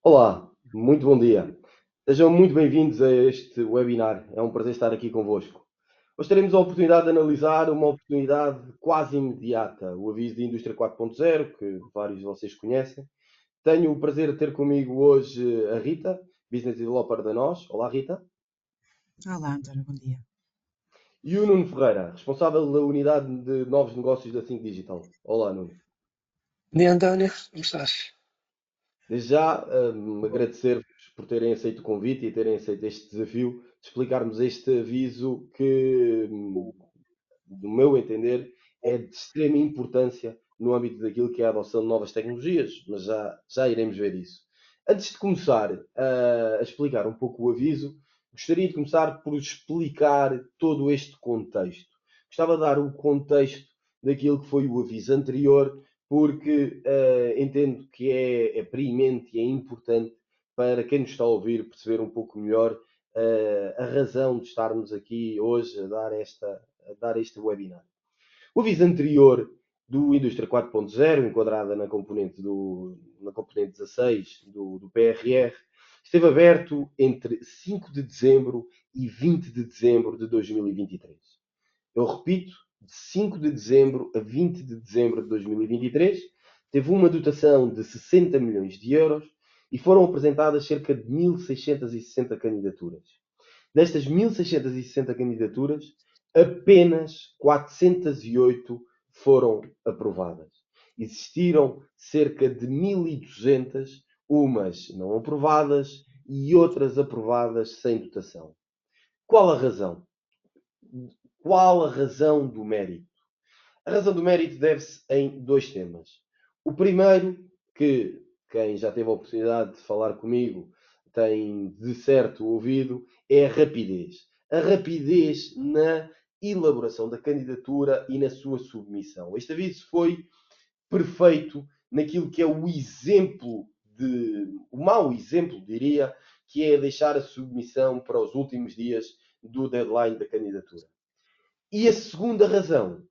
Olá, muito bom dia. Sejam muito bem-vindos a este webinar. É um prazer estar aqui convosco. Hoje teremos a oportunidade de analisar uma oportunidade quase imediata, o aviso de Indústria 4.0, que vários de vocês conhecem. Tenho o prazer de ter comigo hoje a Rita, Business Developer da NOS. Olá, Rita. Olá, António, bom dia. E o Nuno Ferreira, responsável da unidade de novos negócios da Think Digital. Olá, Nuno. Bom dia, António, como estás? Desde já, agradecer-vos por terem aceito o convite e terem aceito este desafio de explicarmos este aviso que, do meu entender, é de extrema importância no âmbito daquilo que é a adoção de novas tecnologias, mas já iremos ver isso. Antes de começar a explicar um pouco o aviso, gostaria de começar por explicar todo este contexto. Gostava de dar o contexto daquilo que foi o aviso anterior, porque entendo que é premente e é importante para quem nos está a ouvir perceber um pouco melhor a razão de estarmos aqui hoje a dar este webinar. O aviso anterior do Indústria 4.0, enquadrada na componente 16 do PRR, esteve aberto entre 5 de dezembro e 20 de dezembro de 2023. Eu repito, de 5 de dezembro a 20 de dezembro de 2023, teve uma dotação de 60 milhões de euros e foram apresentadas cerca de 1.660 candidaturas. Destas 1.660 candidaturas, apenas 408 foram aprovadas. Existiram cerca de 1.200, umas não aprovadas e outras aprovadas sem dotação. Qual a razão? Qual a razão do mérito? A razão do mérito deve-se em dois temas. O primeiro, que quem já teve a oportunidade de falar comigo tem de certo ouvido, é a rapidez. A rapidez na elaboração da candidatura e na sua submissão. Este aviso foi perfeito naquilo que é o exemplo o mau exemplo, diria, que é deixar a submissão para os últimos dias do deadline da candidatura. E a segunda razão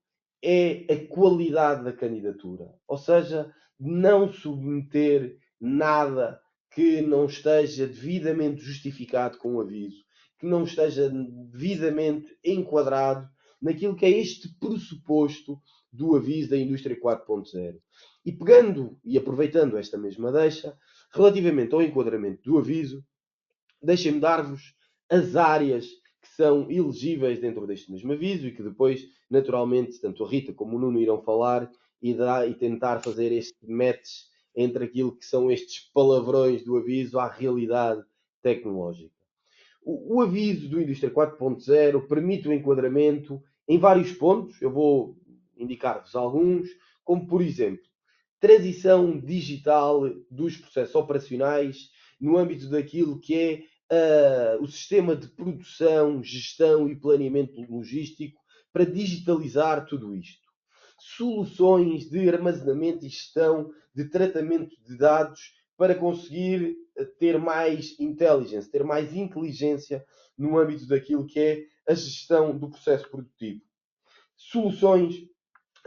é a qualidade da candidatura, ou seja, não submeter nada que não esteja devidamente justificado com o aviso, que não esteja devidamente enquadrado naquilo que é este pressuposto do aviso da indústria 4.0. E pegando e aproveitando esta mesma deixa, relativamente ao enquadramento do aviso, deixem-me dar-vos as áreas que são elegíveis dentro deste mesmo aviso e que depois, naturalmente, tanto a Rita como o Nuno irão falar e tentar fazer este match entre aquilo que são estes palavrões do aviso à realidade tecnológica. O aviso do Indústria 4.0 permite o enquadramento em vários pontos, eu vou indicar-vos alguns, como por exemplo, transição digital dos processos operacionais no âmbito daquilo que é o sistema de produção, gestão e planeamento logístico para digitalizar tudo isto. Soluções de armazenamento e gestão de tratamento de dados para conseguir ter mais intelligence, ter mais inteligência no âmbito daquilo que é a gestão do processo produtivo. Soluções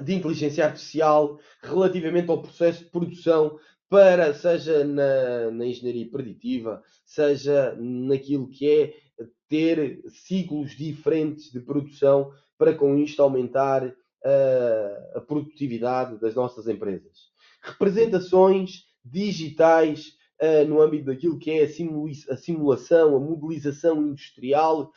de inteligência artificial relativamente ao processo de produção, para, seja na engenharia preditiva, seja naquilo que é ter ciclos diferentes de produção para com isto aumentar a produtividade das nossas empresas. Representações digitais no âmbito daquilo que é a simulação, a modelização industrial,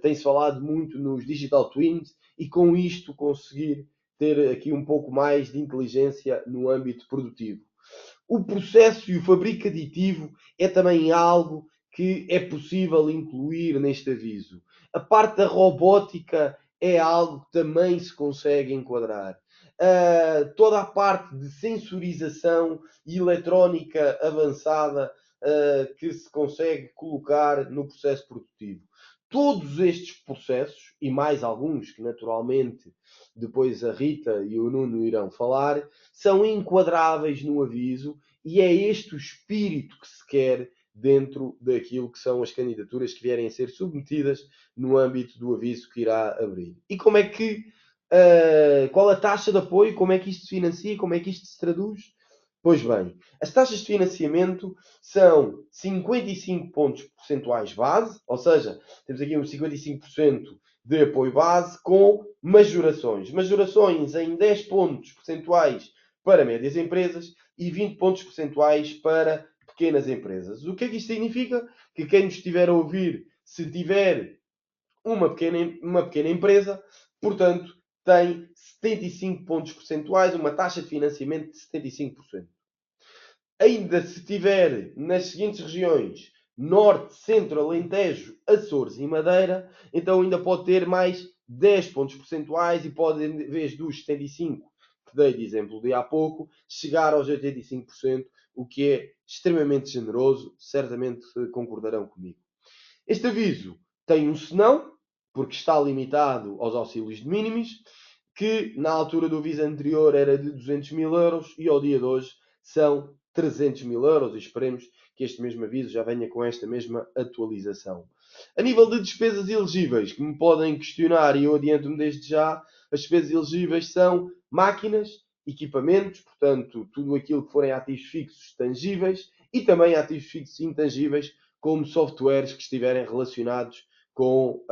tem-se falado muito nos digital twins, e com isto conseguir ter aqui um pouco mais de inteligência no âmbito produtivo. O processo e o fabrico aditivo é também algo que é possível incluir neste aviso. A parte da robótica é algo que também se consegue enquadrar. Toda a parte de sensorização e eletrónica avançada que se consegue colocar no processo produtivo. Todos estes processos, e mais alguns que naturalmente depois a Rita e o Nuno irão falar, são enquadráveis no aviso e é este o espírito que se quer dentro daquilo que são as candidaturas que vierem a ser submetidas no âmbito do aviso que irá abrir. E como é que, qual a taxa de apoio, como é que isto se financia, como é que isto se traduz? Pois bem, as taxas de financiamento são 55 pontos percentuais base, ou seja, temos aqui uns 55% de apoio base com majorações. Majorações em 10 pontos percentuais para médias empresas e 20 pontos percentuais para pequenas empresas. O que é que isto significa? Que quem nos estiver a ouvir, se tiver uma pequena empresa, portanto, tem 75 pontos percentuais, uma taxa de financiamento de 75%. Ainda se tiver nas seguintes regiões, Norte, Centro, Alentejo, Açores e Madeira, então ainda pode ter mais 10 pontos percentuais e pode, em vez dos 75 que dei de exemplo de há pouco, chegar aos 85%, o que é extremamente generoso, certamente concordarão comigo. Este aviso tem um senão, porque está limitado aos auxílios de minimis, que na altura do aviso anterior era de 200 mil euros e ao dia de hoje são 300 mil euros e esperemos que este mesmo aviso já venha com esta mesma atualização. A nível de despesas elegíveis, que me podem questionar e eu adianto-me desde já, as despesas elegíveis são máquinas, equipamentos, portanto, tudo aquilo que forem ativos fixos tangíveis e também ativos fixos intangíveis, como softwares que estiverem relacionados com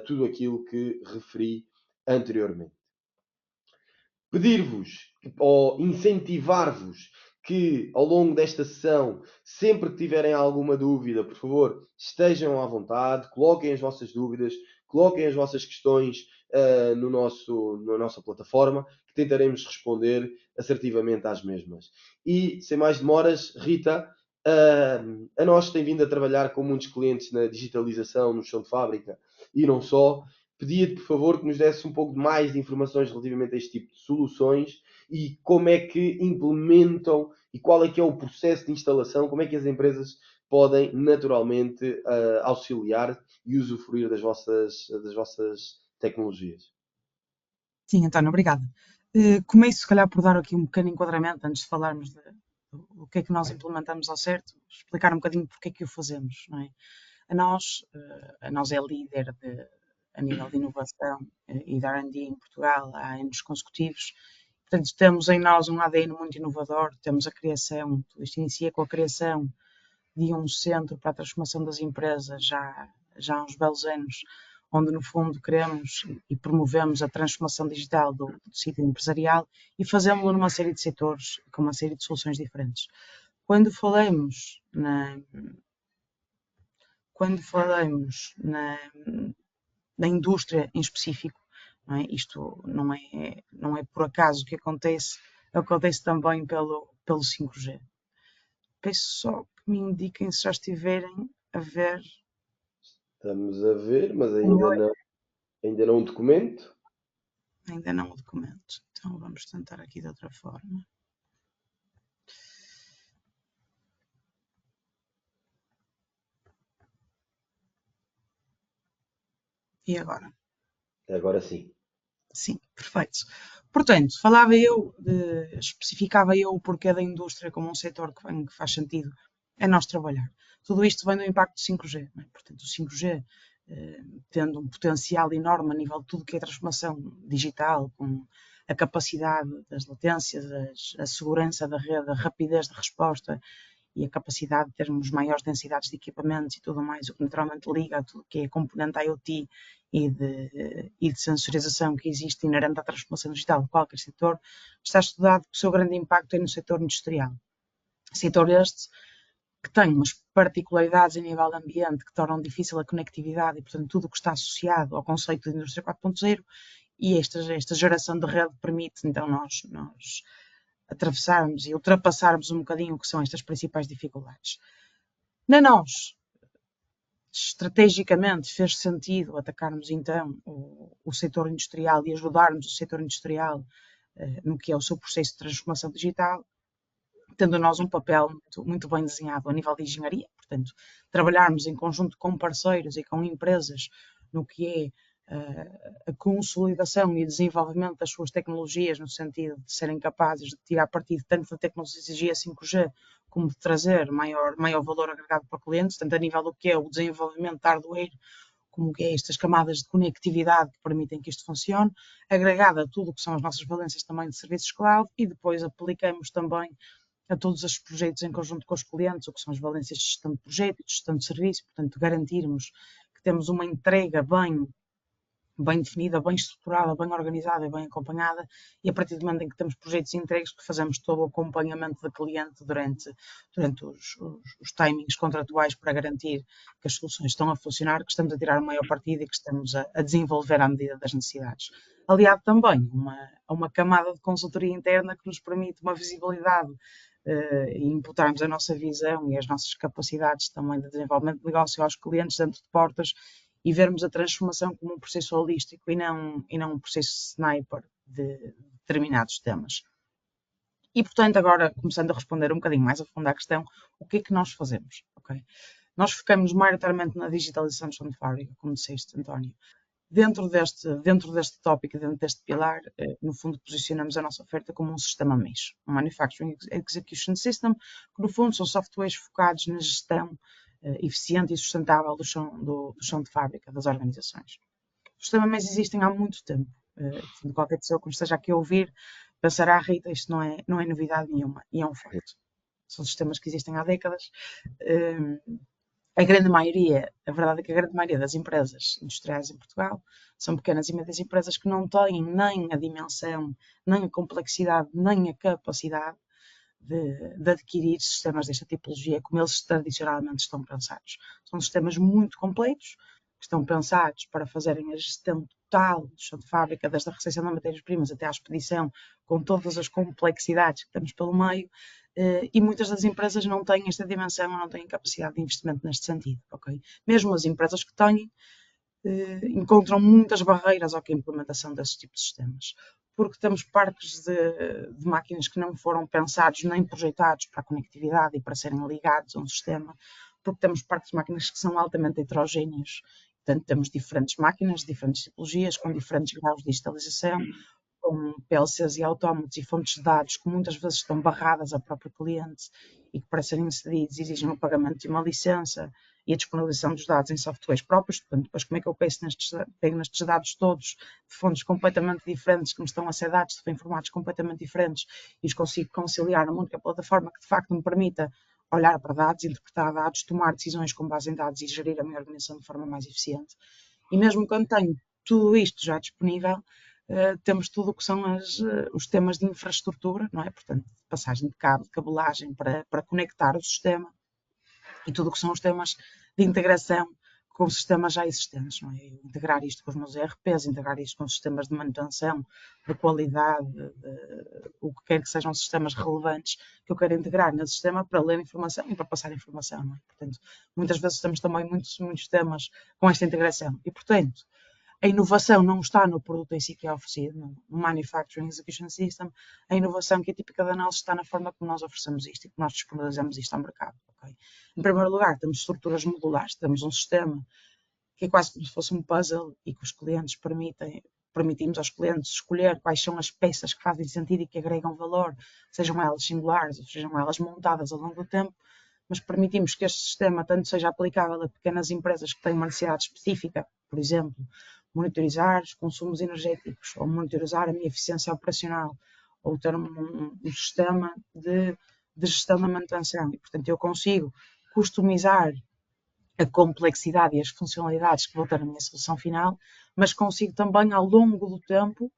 tudo aquilo que referi anteriormente. Pedir-vos ou incentivar-vos que ao longo desta sessão, sempre que tiverem alguma dúvida, por favor, estejam à vontade, coloquem as vossas dúvidas, coloquem as vossas questões na nossa plataforma, que tentaremos responder assertivamente às mesmas. E, sem mais demoras, Rita, a nós tem vindo a trabalhar com muitos clientes na digitalização, no chão de fábrica e não só. Pedia-te, por favor, que nos desse um pouco mais de informações relativamente a este tipo de soluções e como é que implementam e qual é que é o processo de instalação, como é que as empresas podem naturalmente auxiliar e usufruir das vossas tecnologias. Sim, António, obrigada. Começo, se calhar, por dar aqui um pequeno enquadramento, antes de falarmos do que é que nós implementamos ao certo, explicar um bocadinho porque é que o fazemos, não é? A nós é líder a nível de inovação e de R&D em Portugal há anos consecutivos. Portanto, temos em nós um ADN muito inovador, temos a criação, isto inicia com a criação de um centro para a transformação das empresas já há uns belos anos, onde no fundo queremos e promovemos a transformação digital do sítio empresarial e fazemos-lo numa série de setores, com uma série de soluções diferentes. Quando falamos na indústria em específico, não é? Isto não é por acaso que acontece também pelo 5G. Peço só que me indiquem se já estiverem a ver. Estamos a ver, mas ainda não o documento. Ainda não o documento. Então vamos tentar aqui de outra forma. E agora? Agora sim. Sim, perfeito. Portanto, especificava eu o porquê da indústria como um setor que faz sentido é nós trabalhar. Tudo isto vem do impacto do 5G. Não é? Portanto, o 5G, tendo um potencial enorme a nível de tudo que é transformação digital, com a capacidade das latências, a segurança da rede, a rapidez de resposta e a capacidade de termos maiores densidades de equipamentos e tudo mais, o que naturalmente liga a tudo que é componente IoT e de sensorização que existe inerente à transformação digital de qualquer setor, está estudado que o seu grande impacto é no setor industrial. Setor este que tem umas particularidades a nível de ambiente que tornam difícil a conectividade e, portanto, tudo o que está associado ao conceito de indústria 4.0 e esta geração de rede permite, então, nós atravessarmos e ultrapassarmos um bocadinho o que são estas principais dificuldades. Nós, estrategicamente, fez sentido atacarmos então o setor industrial e ajudarmos o setor industrial no que é o seu processo de transformação digital, tendo nós um papel muito bem desenhado a nível de engenharia, portanto, trabalharmos em conjunto com parceiros e com empresas no que é a consolidação e desenvolvimento das suas tecnologias, no sentido de serem capazes de tirar partido tanto da tecnologia 5G como de trazer maior valor agregado para clientes, tanto a nível do que é o desenvolvimento de hardware, como que é estas camadas de conectividade que permitem que isto funcione, agregada a tudo o que são as nossas valências também de serviços cloud, e depois aplicamos também a todos os projetos em conjunto com os clientes, o que são as valências de gestão de projeto e de gestão de serviço, portanto, garantirmos que temos uma entrega bem definida, bem estruturada, bem organizada e bem acompanhada, e a partir do momento em que temos projetos entregues, que fazemos todo o acompanhamento do cliente durante os timings contratuais para garantir que as soluções estão a funcionar, que estamos a tirar o maior partido e que estamos a desenvolver à medida das necessidades. Aliado também a uma camada de consultoria interna que nos permite uma visibilidade e imputarmos a nossa visão e as nossas capacidades também de desenvolvimento de negócio aos clientes dentro de portas e vermos a transformação como um processo holístico e não um processo sniper de determinados temas. E, portanto, agora, começando a responder um bocadinho mais a fundo à questão, o que é que nós fazemos? Okay? Nós focamos maioritariamente na digitalização de chão de fábrica, como disseste, António. Dentro deste tópico, dentro deste pilar, no fundo, posicionamos a nossa oferta como um sistema MES, um Manufacturing Execution System, que, no fundo, são softwares focados na gestão eficiente e sustentável do chão de fábrica das organizações. Os sistemas MES existem há muito tempo. Qualquer pessoa que me esteja aqui a ouvir pensará, Rita, isto não é novidade nenhuma, e é um facto. São sistemas que existem há décadas. A verdade é que a grande maioria das empresas industriais em Portugal são pequenas e médias empresas que não têm nem a dimensão, nem a complexidade, nem a capacidade de adquirir sistemas desta tipologia como eles tradicionalmente estão pensados. São sistemas muito completos, que estão pensados para fazerem a gestão total do chão de fábrica, desde a recepção de matérias-primas até à expedição, com todas as complexidades que temos pelo meio, e muitas das empresas não têm esta dimensão, não têm capacidade de investimento neste sentido. Okay? Mesmo as empresas que têm, encontram muitas barreiras à implementação desses tipos de sistemas, porque temos parques de máquinas que não foram pensados nem projetados para a conectividade e para serem ligados a um sistema, porque temos parques de máquinas que são altamente heterogéneos. Portanto, temos diferentes máquinas, diferentes tipologias, com diferentes graus de digitalização, com PLCs e autómatos e fontes de dados que muitas vezes estão barradas ao próprio cliente e que, para serem inseridos, exigem o pagamento de uma licença e a disponibilização dos dados em softwares próprios. Portanto, depois como é que eu pego nestes dados todos de fontes completamente diferentes que me estão a ser dados de formatos completamente diferentes e os consigo conciliar numa única plataforma que de facto me permita olhar para dados, interpretar dados, tomar decisões com base em dados e gerir a minha organização de forma mais eficiente. E mesmo quando tenho tudo isto já disponível, temos tudo o que são os temas de infraestrutura, não é? Portanto, passagem de cabo, de cabelagem para conectar o sistema e tudo o que são os temas de integração com sistemas já existentes, não é? Integrar isto com os meus ERPs, integrar isto com sistemas de manutenção, de qualidade, o que quer que sejam sistemas relevantes que eu quero integrar no sistema para ler informação e para passar informação, não é? Portanto, muitas vezes temos também muitos temas com esta integração e, portanto, a inovação não está no produto em si que é oferecido, no Manufacturing Execution System. A inovação que é típica da nós está na forma como nós oferecemos isto e como nós disponibilizamos isto ao mercado. Okay? Em primeiro lugar, temos estruturas modulares, temos um sistema que é quase como se fosse um puzzle e que os clientes permitimos aos clientes escolher quais são as peças que fazem sentido e que agregam valor, sejam elas singulares ou sejam elas montadas ao longo do tempo, mas permitimos que este sistema tanto seja aplicável a pequenas empresas que têm uma necessidade específica, por exemplo, monitorizar os consumos energéticos, ou monitorizar a minha eficiência operacional, ou ter um sistema de gestão da manutenção. E, portanto, eu consigo customizar a complexidade e as funcionalidades que vou ter na minha solução final, mas consigo também, ao longo do tempo,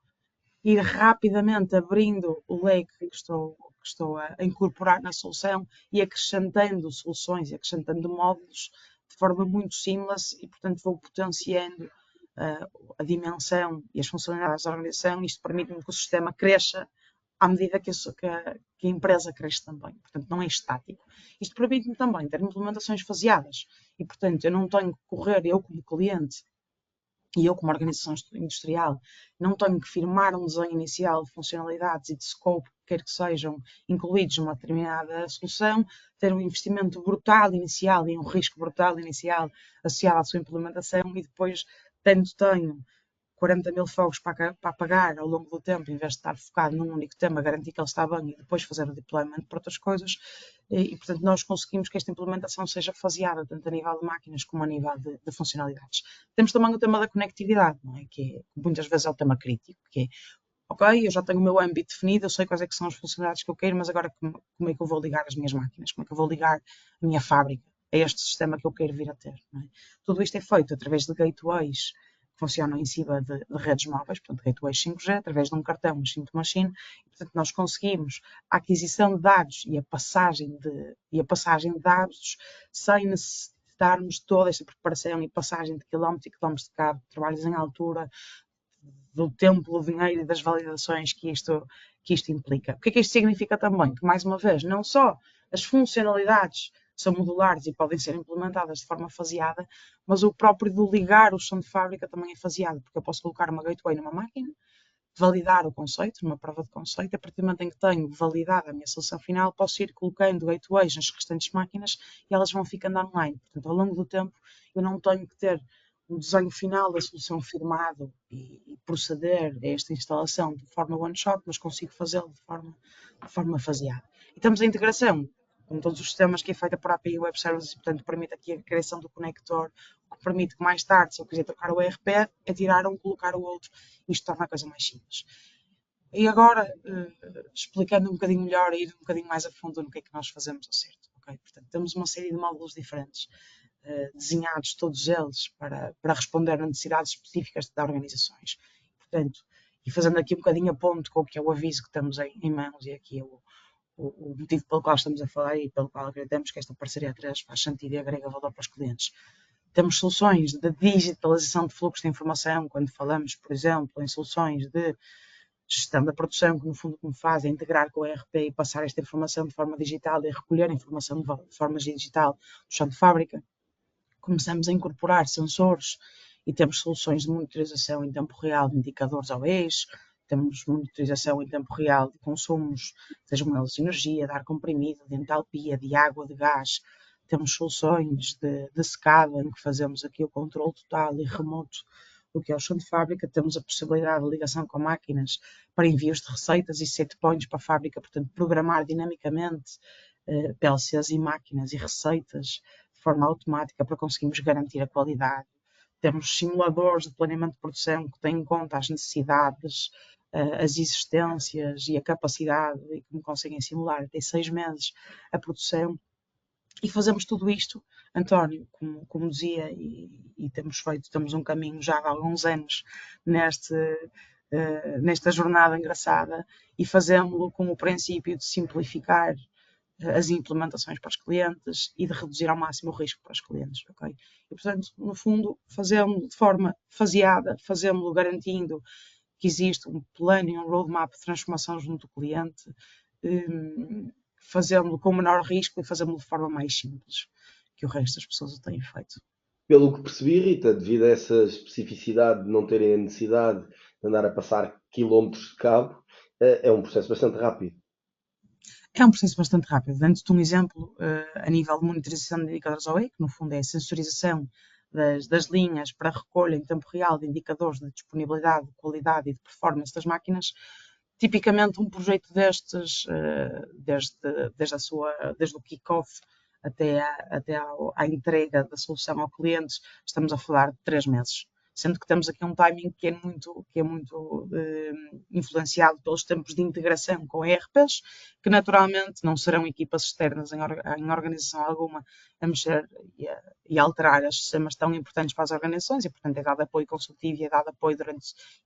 ir rapidamente abrindo o leque que estou a incorporar na solução e acrescentando soluções e acrescentando módulos de forma muito simples e, portanto, vou potenciando a dimensão e as funcionalidades da organização. Isto permite-me que o sistema cresça à medida que a empresa cresce também. Portanto, não é estático. Isto permite-me também ter implementações faseadas e, portanto, eu não tenho que correr, eu como cliente e eu como organização industrial, não tenho que firmar um desenho inicial de funcionalidades e de scope que quer que sejam incluídos numa determinada solução, ter um investimento brutal inicial e um risco brutal inicial associado à sua implementação e depois tenho 40 mil fogos para apagar ao longo do tempo, em vez de estar focado num único tema, garantir que ele está bem e depois fazer o deployment para outras coisas. E portanto, nós conseguimos que esta implementação seja faseada, tanto a nível de máquinas como a nível de funcionalidades. Temos também o tema da conectividade, não é? Que muitas vezes é o tema crítico, que é ok, eu já tenho o meu âmbito definido, eu sei quais é que são as funcionalidades que eu quero, mas agora como é que eu vou ligar as minhas máquinas? Como é que eu vou ligar a minha fábrica a este sistema que eu quero vir a ter? Não é? Tudo isto é feito através de gateways que funcionam em cima de redes móveis, portanto, gateways 5G, através de um cartão machine-to-machine, e, portanto, nós conseguimos a aquisição de dados e a passagem de dados sem necessitarmos toda esta preparação e passagem de quilómetros e quilómetros de cabo, trabalhos em altura, do tempo, do dinheiro e das validações que isto implica. O que é que isto significa também? Que, mais uma vez, não só as funcionalidades são modulares e podem ser implementadas de forma faseada, mas o próprio de ligar o chão de fábrica também é faseado, porque eu posso colocar uma gateway numa máquina, validar o conceito, numa prova de conceito, a partir do momento em que tenho validado a minha solução final, posso ir colocando gateways nas restantes máquinas e elas vão ficando online. Portanto, ao longo do tempo, eu não tenho que ter um desenho final da solução firmado e proceder a esta instalação de forma one-shot, mas consigo fazê-lo de forma faseada. E temos a integração com todos os sistemas que é feita por API Web Services, portanto, permite aqui a criação do conector, o que permite que mais tarde, se eu quiser trocar o ERP, é tirar um, colocar o outro, isto torna a coisa mais simples. E agora, explicando um bocadinho melhor e ir um bocadinho mais a fundo no que é que nós fazemos ao certo. Okay? Portanto, temos uma série de módulos diferentes, desenhados todos eles para responder a necessidades específicas de organizações. Portanto, e fazendo aqui um bocadinho a ponto com o que é o aviso que temos em mãos e aqui o motivo pelo qual estamos a falar e pelo qual acreditamos que esta parceria 3 faz sentido e agrega valor para os clientes. Temos soluções de digitalização de fluxos de informação, quando falamos, por exemplo, em soluções de gestão da produção, que no fundo o que faz é integrar com o ERP e passar esta informação de forma digital e recolher a informação de forma digital do chão de fábrica. Começamos a incorporar sensores e temos soluções de monitorização em tempo real de indicadores OEs, temos monitorização em tempo real de consumos, sejam eles de energia, de ar comprimido, de entalpia, de água, de gás. Temos soluções de secada, em que fazemos aqui o controle total e remoto do que é o chão de fábrica. Temos a possibilidade de ligação com máquinas para envios de receitas e set points para a fábrica, portanto, programar dinamicamente PLCs e máquinas e receitas de forma automática para conseguirmos garantir a qualidade. Temos simuladores de planeamento de produção que têm em conta as necessidades, as existências e a capacidade e que me conseguem simular até 6 meses a produção. E fazemos tudo isto, António, como dizia, e temos um caminho já há alguns anos nesta jornada engraçada e fazemos-lo com o princípio de simplificar as implementações para os clientes e de reduzir ao máximo o risco para os clientes, ok? E, portanto, no fundo, fazemos de forma faseada, fazemos-lo garantindo que existe um plano e um roadmap de transformação junto do cliente, fazendo-lo com menor risco e fazendo-lo de forma mais simples que o resto das pessoas o têm feito. Pelo que percebi, Rita, devido a essa especificidade de não terem a necessidade de andar a passar quilómetros de cabo, é um processo bastante rápido. É um processo bastante rápido. Dando-te um exemplo, a nível de monitorização de indicadores OE, que no fundo é a sensorização das linhas para recolha em tempo real de indicadores de disponibilidade, de qualidade e de performance das máquinas, tipicamente um projeto destes, desde o kick-off até à entrega da solução ao cliente, estamos a falar de 3 meses. Sendo que temos aqui um timing que é muito influenciado pelos tempos de integração com ERPs, que naturalmente não serão equipas externas em organização alguma a mexer e a alterar os sistemas tão importantes para as organizações, e portanto é dado apoio consultivo e é dado apoio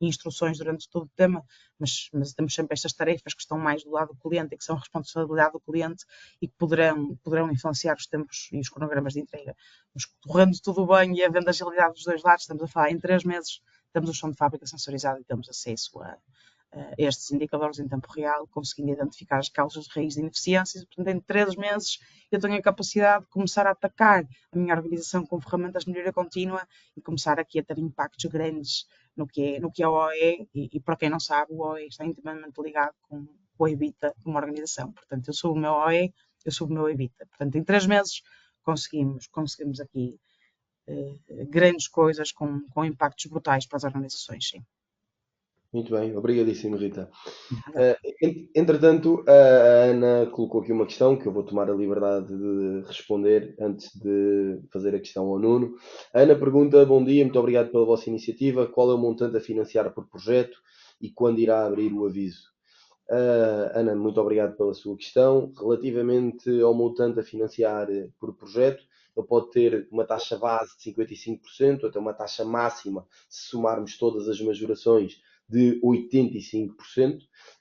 e instruções durante todo o tema, mas temos sempre estas tarefas que estão mais do lado do cliente e que são responsabilidade do cliente e que poderão influenciar os tempos e os cronogramas de entrega. Mas correndo tudo bem e havendo agilidade dos dois lados, estamos a falar em 3 meses, temos o chão de fábrica sensorizado e temos acesso a estes indicadores em tempo real, conseguindo identificar as causas de raiz de ineficiências. Portanto, em 3 meses eu tenho a capacidade de começar a atacar a minha organização com ferramentas de melhoria contínua e começar aqui a ter impactos grandes no que é o OE, e para quem não sabe, o OE está intimamente ligado com o EBITDA de uma organização. Portanto, eu sou o meu OE, eu sou o meu EBITDA. Portanto, em 3 meses conseguimos aqui grandes coisas com impactos brutais para as organizações, sim. Muito bem, obrigadíssimo, Rita. Entretanto, a Ana colocou aqui uma questão que eu vou tomar a liberdade de responder antes de fazer a questão ao Nuno. A Ana pergunta: bom dia, muito obrigado pela vossa iniciativa. Qual é o montante a financiar por projeto e quando irá abrir o aviso. Ana, muito obrigado pela sua questão. Relativamente ao montante a financiar por projeto, ele pode ter uma taxa base de 55%, até uma taxa máxima, se somarmos todas as majorações, de 85%,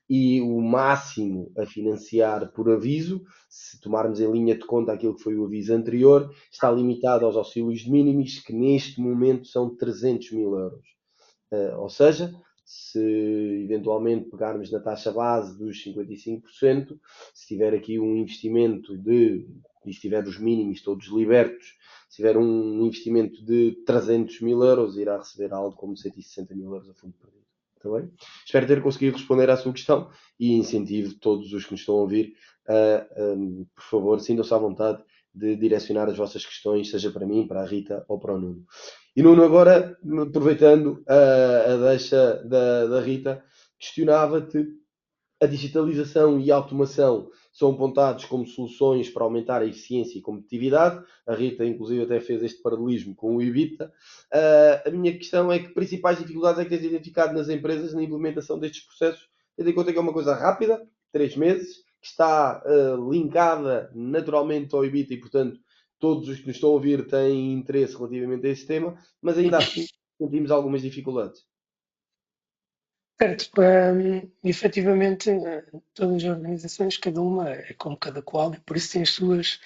e o máximo a financiar por aviso, se tomarmos em linha de conta aquilo que foi o aviso anterior, está limitado aos auxílios de mínimos, que neste momento são 300 mil euros. Ou seja, se eventualmente pegarmos na taxa base dos 55%, se tiver aqui um investimento e se tiver os mínimos todos libertos, se tiver um investimento de 300 mil euros, irá receber algo como 160 mil euros a fundo perdido. Está bem? Espero ter conseguido responder à sua questão e incentivo todos os que nos estão a ouvir por favor, sintam-se à vontade de direcionar as vossas questões, seja para mim, para a Rita ou para o Nuno. E Nuno, agora, aproveitando a deixa da Rita, questionava-te: a digitalização e a automação são apontados como soluções para aumentar a eficiência e competitividade. A Rita, inclusive, até fez este paralelismo com o EBITDA. A minha questão é: que principais dificuldades é que tens identificado nas empresas na implementação destes processos, tendo em conta que é uma coisa rápida, 3 meses, que está linkada naturalmente ao EBITDA e, portanto, todos os que nos estão a ouvir têm interesse relativamente a esse tema, mas ainda assim sentimos algumas dificuldades. Certo, efetivamente, todas as organizações, cada uma é como cada qual, e por isso tem os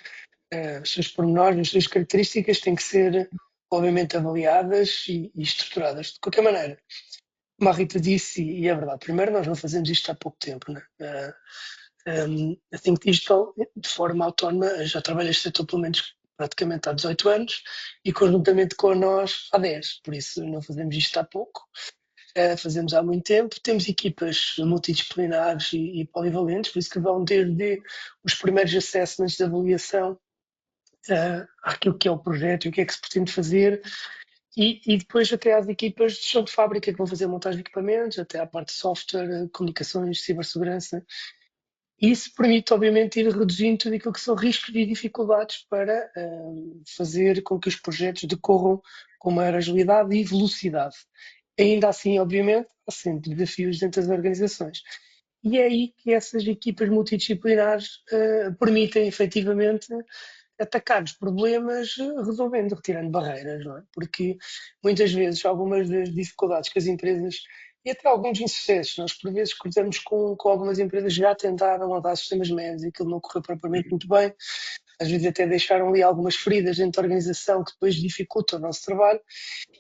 seus pormenores, as suas características, têm que ser, obviamente, avaliadas e estruturadas. De qualquer maneira, como a Rita disse, e é verdade, primeiro, nós não fazemos isto há pouco tempo, né? A Think Digital, de forma autónoma, já trabalha este setor pelo menos praticamente há 18 anos e conjuntamente com nós há 10, por isso não fazemos isto há pouco. Fazemos há muito tempo, temos equipas multidisciplinares e polivalentes, por isso que vão desde os primeiros assessments de avaliação àquilo que é o projeto e o que é que se pretende fazer, e depois até às equipas de chão de fábrica que vão fazer montagem de equipamentos, até à parte de software, comunicações, cibersegurança. Isso permite, obviamente, ir reduzindo tudo aquilo que são riscos e dificuldades para fazer com que os projetos decorram com maior agilidade e velocidade. Ainda assim, obviamente, há sempre desafios dentro das organizações. E é aí que essas equipas multidisciplinares permitem, efetivamente, atacar os problemas resolvendo, retirando barreiras, não é? Porque muitas vezes algumas das dificuldades que as empresas, e até alguns insucessos, nós por vezes cruzamos com algumas empresas que já tentaram montar sistemas médios e aquilo não correu propriamente muito bem, às vezes até deixaram ali algumas feridas dentro da organização que depois dificultam o nosso trabalho,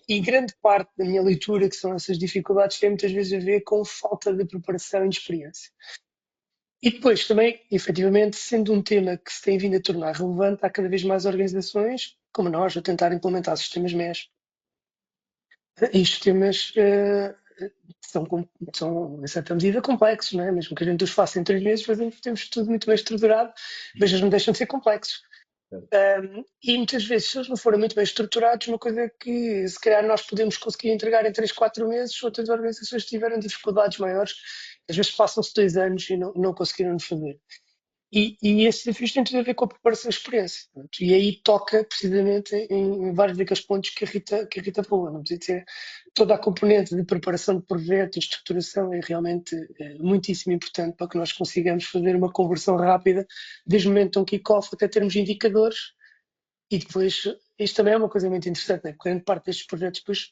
e grande parte da minha leitura que são essas dificuldades tem muitas vezes a ver com falta de preparação e de experiência. E depois também, efetivamente, sendo um tema que se tem vindo a tornar relevante, há cada vez mais organizações, como nós, a tentar implementar sistemas MES. E os sistemas são, em certa medida, complexos, não é? Mesmo que a gente os faça em 3 meses, temos tudo muito bem estruturado, mas eles não deixam de ser complexos. E muitas vezes, se eles não forem muito bem estruturados, uma coisa que se calhar nós podemos conseguir entregar em 3, 4 meses, outras organizações tiveram dificuldades maiores, às vezes passam-se 2 anos e não conseguiram fazer. E esses desafios têm tudo a ver com a preparação e a experiência. Pronto. E aí toca precisamente em vários daqueles pontos que a Rita falou. Não precisa dizer, toda a componente de preparação de projeto e estruturação é realmente muitíssimo importante para que nós consigamos fazer uma conversão rápida, desde o momento de um kick-off até termos indicadores. E depois, isto também é uma coisa muito interessante, né? Porque grande parte destes projetos depois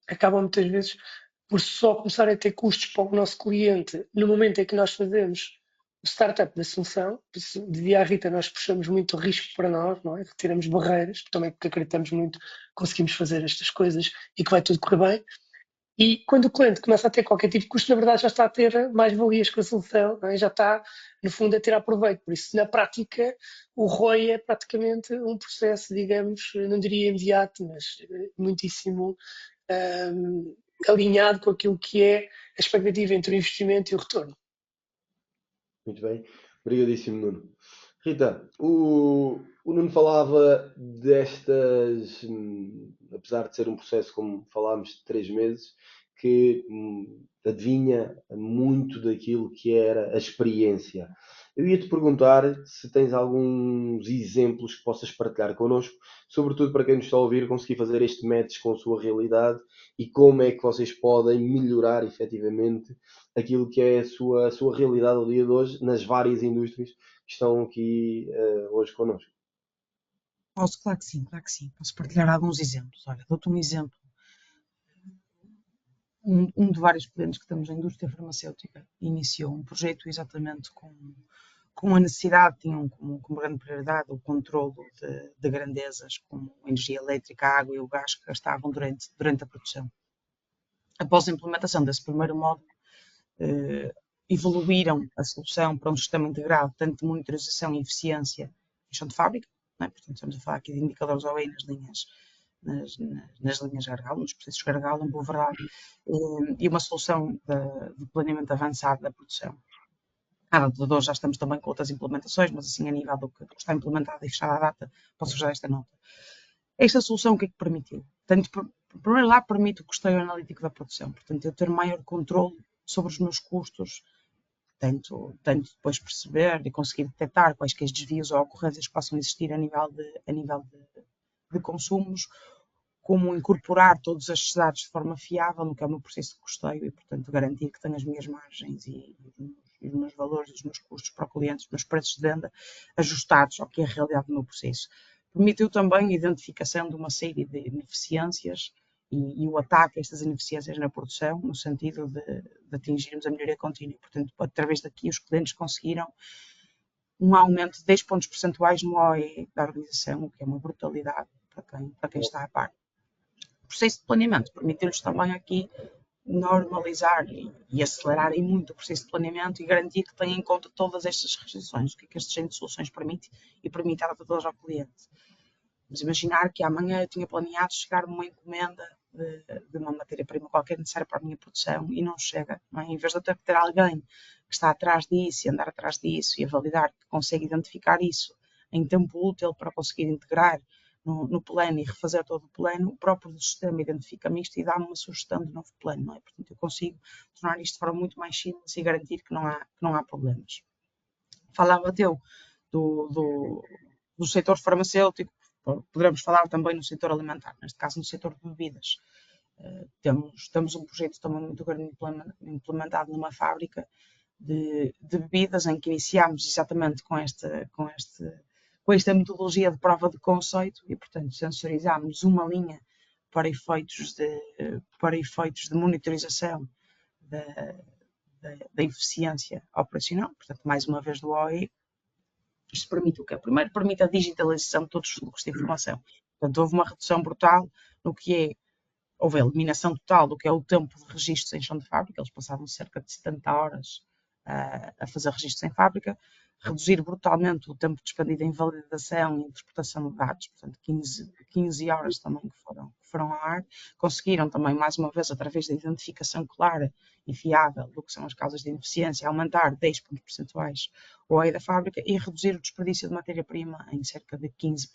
acabam muitas vezes por só começar a ter custos para o nosso cliente no momento em que nós fazemos o startup da solução. De a Rita, nós puxamos muito risco para nós, não é? Retiramos barreiras, também porque acreditamos muito que conseguimos fazer estas coisas e que vai tudo correr bem. E quando o cliente começa a ter qualquer tipo de custo, na verdade já está a ter mais valias com a solução, não é? Já está, no fundo, a tirar proveito. Por isso, na prática, o ROI é praticamente um processo, digamos, não diria imediato, mas muitíssimo alinhado com aquilo que é a expectativa entre o investimento e o retorno. Muito bem. Obrigadíssimo, Nuno. Rita, o Nuno falava destas, apesar de ser um processo, como falámos, de 3 meses, que adivinha muito daquilo que era a experiência. Eu ia-te perguntar se tens alguns exemplos que possas partilhar connosco, sobretudo para quem nos está a ouvir, conseguir fazer este match com a sua realidade e como é que vocês podem melhorar efetivamente aquilo que é a sua realidade ao dia de hoje nas várias indústrias que estão aqui hoje connosco. Posso, claro que sim, claro que sim. Posso partilhar alguns exemplos. Olha, dou-te um exemplo. Um de vários clientes que temos na indústria farmacêutica iniciou um projeto exatamente com a necessidade, tinham como grande prioridade o controlo de grandezas, como a energia elétrica, a água e o gás que gastavam durante a produção. Após a implementação desse primeiro módulo, evoluíram a solução para um sistema integrado, tanto de monitorização e eficiência em chão de fábrica, não é? Portanto, estamos a falar aqui de indicadores OE nas linhas Gargalo, nos processos Gargalo, em boa verdade, e uma solução de planeamento avançado da produção. A data de hoje já estamos também com outras implementações, mas assim a nível do que está implementado e fechada a data, posso já esta nota. Esta solução o que é que permitiu? Tanto, por primeiro lado, permite o custeio analítico da produção, portanto, eu ter maior controle sobre os meus custos, tanto depois perceber e conseguir detectar quaisquer desvios ou ocorrências que possam existir a nível de consumos, como incorporar todos estes dados de forma fiável no que é o meu processo de custeio e, portanto, garantir que tenho as minhas margens e os meus valores, os meus custos para o cliente, os meus preços de venda ajustados ao que é a realidade do meu processo. Permitiu também a identificação de uma série de ineficiências e o ataque a estas ineficiências na produção, no sentido de atingirmos a melhoria contínua. Portanto, através daqui, os clientes conseguiram um aumento de 10 pontos percentuais no OE da organização, o que é uma brutalidade para quem está a par. O processo de planeamento permitiu-lhes também aqui normalizar e acelerar muito o processo de planeamento e garantir que tem em conta todas estas restrições, o que é que este género de soluções permite e permite adaptá-las ao cliente. Vamos imaginar que amanhã eu tinha planeado chegar uma encomenda de uma matéria-prima qualquer necessária para a minha produção e não chega. Não é? Em vez de eu ter alguém que está atrás disso e andar atrás disso e a validar que consegue identificar isso em tempo útil para conseguir integrar no plano e refazer todo o plano, o próprio sistema identifica-me isto e dá-me uma sugestão de novo plano. Não é? Portanto, eu consigo tornar isto de forma muito mais simples e garantir que não há problemas. Falava do setor farmacêutico, poderemos falar também no setor alimentar, neste caso no setor de bebidas. Temos um projeto também muito grande implementado numa fábrica de bebidas, em que iniciámos exatamente com esta metodologia de prova de conceito e, portanto, sensorizámos uma linha para efeitos de monitorização da eficiência operacional, portanto, mais uma vez do OE. Isto permite o quê? Primeiro, permite a digitalização de todos os fluxos de informação. Portanto, houve uma redução brutal no que é, houve a eliminação total do que é o tempo de registros em chão de fábrica, eles passavam cerca de 70 horas a fazer registros em fábrica, reduzir brutalmente o tempo despendido em validação e interpretação de dados, portanto 15 horas também que foram ao ar, conseguiram também, mais uma vez, através da identificação clara e fiável do que são as causas de ineficiência, aumentar 10 pontos percentuais o OE da fábrica e reduzir o desperdício de matéria-prima em cerca de 15%.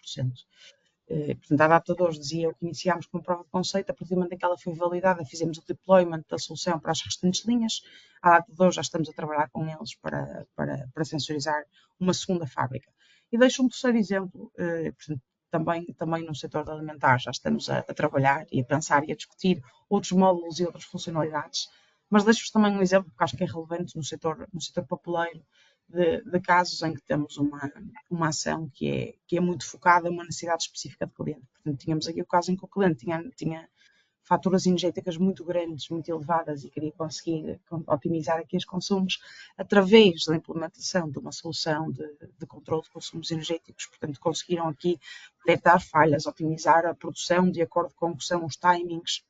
Portanto, a data de hoje dizia que iniciámos com uma prova de conceito, a partir do momento em que ela foi validada, fizemos o deployment da solução para as restantes linhas. À data de hoje já estamos a trabalhar com eles para sensorizar uma segunda fábrica. E deixo um terceiro exemplo, portanto, também no setor alimentar já estamos a trabalhar e a pensar e a discutir outros módulos e outras funcionalidades, mas deixo-vos também um exemplo, porque acho que é relevante no setor papeleiro, de casos em que temos uma ação que é muito focada em uma necessidade específica do cliente. Portanto, tínhamos aqui o caso em que o cliente tinha faturas energéticas muito grandes, muito elevadas e queria conseguir otimizar aqui os consumos através da implementação de uma solução de controle de consumos energéticos. Portanto, conseguiram aqui detectar falhas, otimizar a produção de acordo com o que são os timings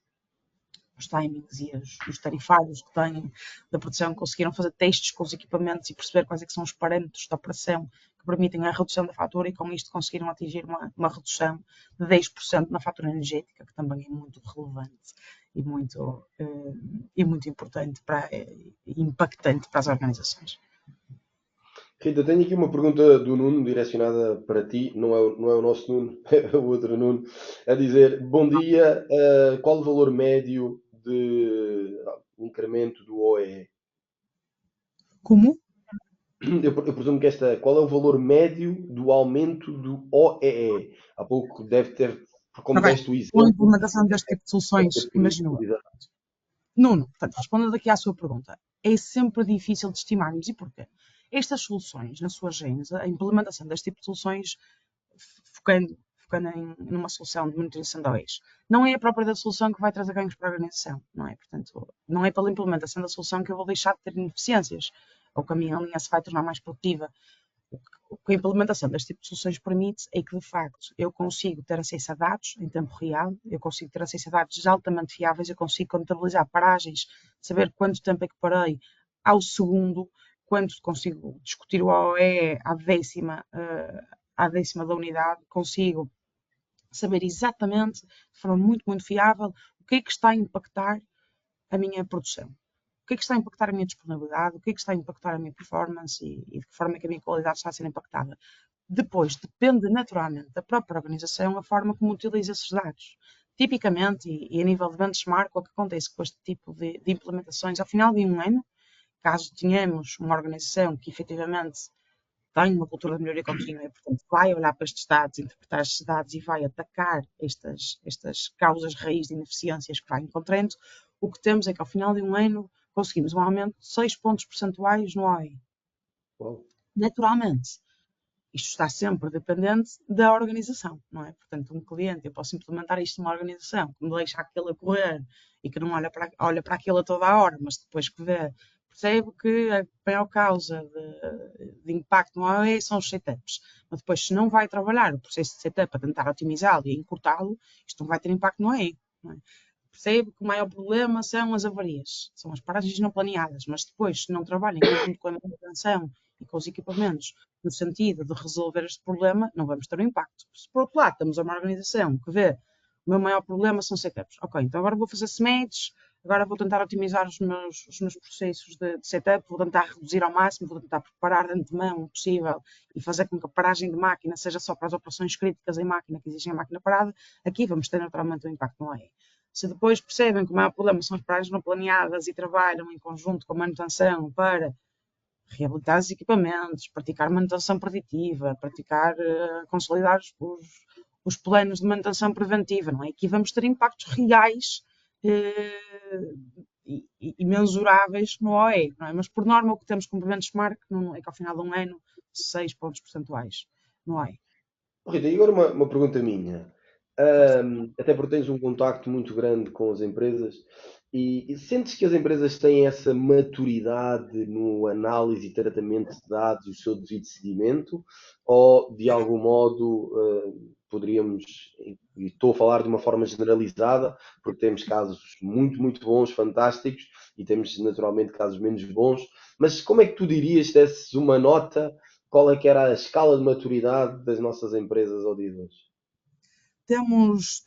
e os tarifários que têm da produção, conseguiram fazer testes com os equipamentos e perceber quais é que são os parâmetros da operação que permitem a redução da fatura e com isto conseguiram atingir uma redução de 10% na fatura energética, que também é muito relevante e muito importante e impactante para as organizações. Rita, tenho aqui uma pergunta do Nuno direcionada para ti, não é o nosso Nuno, é o outro Nuno, a dizer: bom dia, qual o valor médio de incremento do OE? Como? eu presumo que qual é o valor médio do aumento do OEE? Há pouco deve ter, como Ok. deste o Com a exemplo, implementação deste tipo de deve soluções, ter por isso. imagino. Nuno, portanto, respondendo aqui à sua pergunta, é sempre difícil de estimarmos. E porquê? Estas soluções, na sua gênese, a implementação deste tipo de soluções, focando numa solução de monitorização da OEs, não é a própria da solução que vai trazer ganhos para a organização, não é? Portanto, não é pela implementação da solução que eu vou deixar de ter ineficiências, ou que a minha linha se vai tornar mais produtiva. O que a implementação deste tipo de soluções permite é que, de facto, eu consigo ter acesso a dados em tempo real, eu consigo ter acesso a dados altamente fiáveis, eu consigo contabilizar paragens, saber quanto tempo é que parei ao segundo, quanto consigo discutir o OE à décima da unidade, consigo saber exatamente, de forma muito, muito fiável, o que é que está a impactar a minha produção. O que é que está a impactar a minha disponibilidade, o que é que está a impactar a minha performance e de que forma é que a minha qualidade está a ser impactada. Depois, depende naturalmente da própria organização a forma como utiliza esses dados. Tipicamente, e a nível de benchmark, o que acontece com este tipo de implementações, ao final de um ano, caso tenhamos uma organização que efetivamente tem uma cultura de melhoria contínua e, portanto, vai olhar para estes dados, interpretar estes dados e vai atacar estas causas raiz de ineficiências que vai encontrando, o que temos é que ao final de um ano conseguimos um aumento de 6 pontos percentuais no OI. Naturalmente, isto está sempre dependente da organização, não é? Portanto, um cliente, eu posso implementar isto numa organização que me deixa aquilo a correr e que não olha para aquilo a toda a hora, mas depois que vê, percebe que a maior causa de impacto no AOE são os setups. Mas depois, se não vai trabalhar o processo de setup para tentar otimizá-lo e encurtá-lo, isto não vai ter impacto no AOE. Não é? Percebe que o maior problema são as avarias, são as paragens não planeadas, mas depois, se não trabalha em conjunto com a manutenção e com os equipamentos, no sentido de resolver este problema, não vamos ter um impacto. Se por outro lado temos uma organização que vê o meu maior problema são setups, ok, então agora vou fazer semetes, agora vou tentar otimizar os meus processos de setup, vou tentar reduzir ao máximo, vou tentar preparar de antemão o possível e fazer com que a paragem de máquina seja só para as operações críticas em máquina que exigem a máquina parada, aqui vamos ter naturalmente um impacto no AE. Se depois percebem que o maior problema são as paragens não planeadas e trabalham em conjunto com a manutenção para reabilitar os equipamentos, praticar manutenção preditiva, consolidar os planos de manutenção preventiva, não é? Aqui vamos ter impactos reais e mensuráveis no OE, não é? Mas por norma o que temos como benchmark é que ao final de um ano 6 pontos percentuais no OE. Rita, e agora uma pergunta minha. Até porque tens um contacto muito grande com as empresas e sentes que as empresas têm essa maturidade no análise e tratamento de dados e o seu devido seguimento, ou de algum modo poderíamos, e estou a falar de uma forma generalizada, porque temos casos muito, muito bons, fantásticos, e temos naturalmente casos menos bons, mas como é que tu dirias, se desses uma nota, qual é que era a escala de maturidade das nossas empresas ao dia de hoje? Temos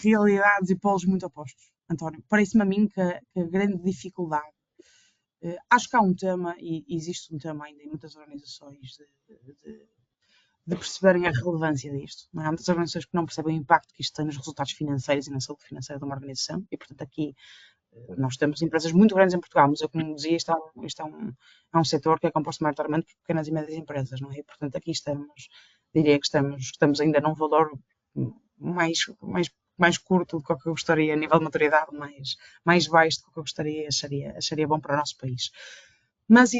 realidades e polos muito opostos, António. Parece-me a mim que a grande dificuldade, acho que há um tema, e existe um tema ainda em muitas organizações, de perceberem a relevância disto. Não é? Há muitas organizações que não percebem o impacto que isto tem nos resultados financeiros e na saúde financeira de uma organização, e portanto aqui nós temos empresas muito grandes em Portugal, mas eu, como dizia, é um setor que é composto maioritariamente por pequenas e médias empresas, não é? E, portanto, aqui diria que estamos ainda num valor mais curto do que eu gostaria, a nível de maturidade, mais baixo do que eu gostaria, acharia bom para o nosso país. Mas